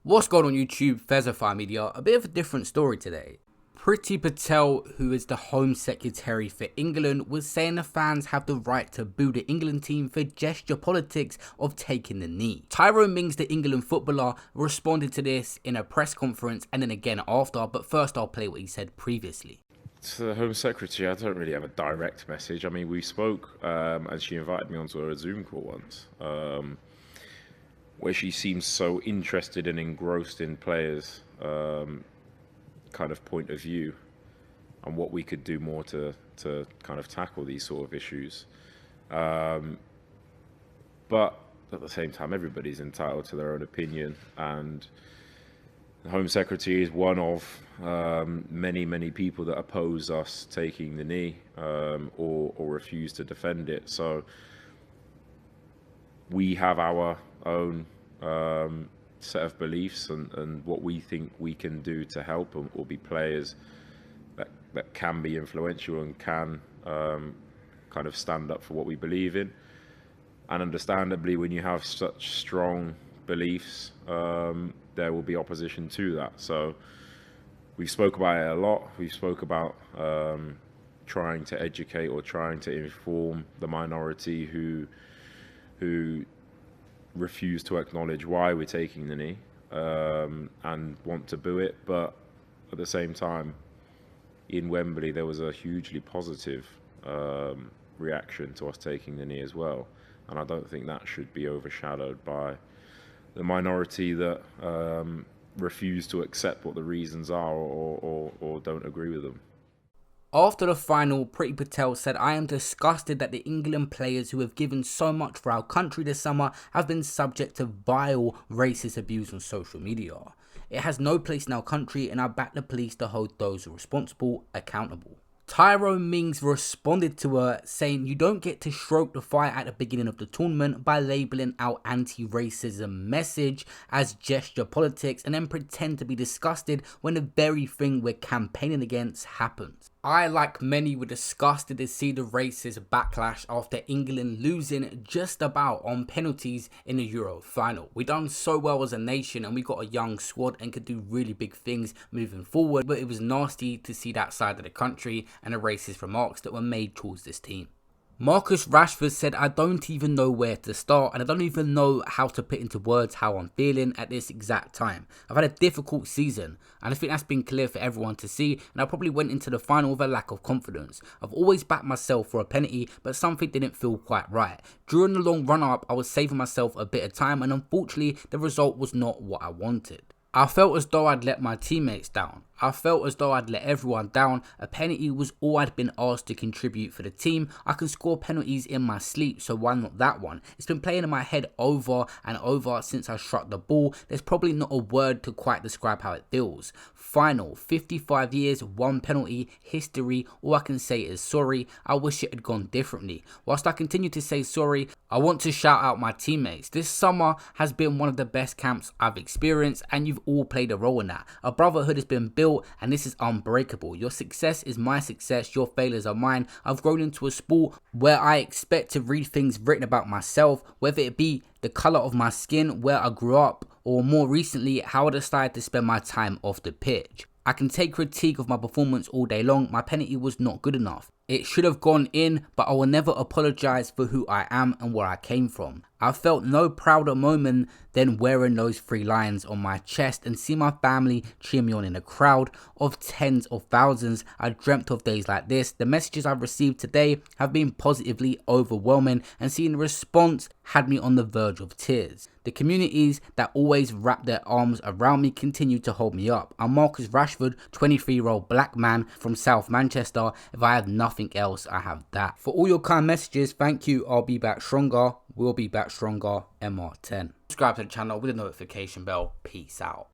What's going on YouTube, Fesify Media? A bit of a different story today. Priti Patel, who is the Home Secretary for England, was saying the fans have the right to boo the England team for gesture politics of taking the knee. Tyrone Mings, the England footballer, responded to this in a press conference and then again after, but first I'll play what he said previously. To the Home Secretary, I don't really have a direct message. I mean, we spoke and she invited me onto a Zoom call once. Where she seems so interested and engrossed in players' kind of point of view and what we could do more to kind of tackle these sort of issues. But at the same time, everybody's entitled to their own opinion, and the Home Secretary is one of many people that oppose us taking the knee or refuse to defend it. So we have our own set of beliefs and what we think we can do to help, or be players that can be influential and can kind of stand up for what we believe in. And understandably, when you have such strong beliefs, there will be opposition to that. So we spoke about it a lot. We spoke about trying to educate or trying to inform the minority who refuse to acknowledge why we're taking the knee and want to boo it. But at the same time, in Wembley, there was a hugely positive reaction to us taking the knee as well. And I don't think that should be overshadowed by the minority that refuse to accept what the reasons are or don't agree with them. After the final, Priti Patel said, "I am disgusted that the England players who have given so much for our country this summer have been subject to vile racist abuse on social media. It has no place in our country, and I back the police to hold those responsible accountable." Tyrone Mings responded to her saying, "You don't get to stroke the fire at the beginning of the tournament by labelling our anti-racism message as gesture politics and then pretend to be disgusted when the very thing we're campaigning against happens. I, like many, were disgusted to see the racist backlash after England losing just about on penalties in the Euro final. We done so well as a nation and we got a young squad and could do really big things moving forward, but it was nasty to see that side of the country and the racist remarks that were made towards this team." Marcus Rashford said, "I don't even know where to start and I don't even know how to put into words how I'm feeling at this exact time. I've had a difficult season and I think that's been clear for everyone to see, and I probably went into the final with a lack of confidence. I've always backed myself for a penalty, but something didn't feel quite right. During the long run up, I was saving myself a bit of time and unfortunately the result was not what I wanted. I felt as though I'd let my teammates down. I felt as though I'd let everyone down. A penalty was all I'd been asked to contribute for the team. I can score penalties in my sleep, so why not that one? It's been playing in my head over and over since I struck the ball. There's probably not a word to quite describe how it feels. Final, 55 years, one penalty, history. All I can say is sorry. I wish it had gone differently. Whilst I continue to say sorry, I want to shout out my teammates. This summer has been one of the best camps I've experienced, and you've all played a role in that. A brotherhood has been built, and this is unbreakable. Your success is my success, your failures are mine. I've grown into a sport where I expect to read things written about myself, whether it be the colour of my skin, where I grew up, or more recently, how I decided to spend my time off the pitch. I can take critique of my performance all day long. My penalty was not good enough. It should have gone in, but I will never apologise for who I am and where I came from. I felt no prouder moment than wearing those 3 lions on my chest and see my family cheer me on in a crowd of tens of thousands. I dreamt of days like this. The messages I've received today have been positively overwhelming, and seeing the response had me on the verge of tears. The communities that always wrap their arms around me continue to hold me up. I'm Marcus Rashford, 23-year-old black man from South Manchester. If I have nothing else, I have that." For all your kind messages, thank you. I'll be back stronger. We'll be back stronger. MR10. Subscribe to the channel with the notification bell. Peace out.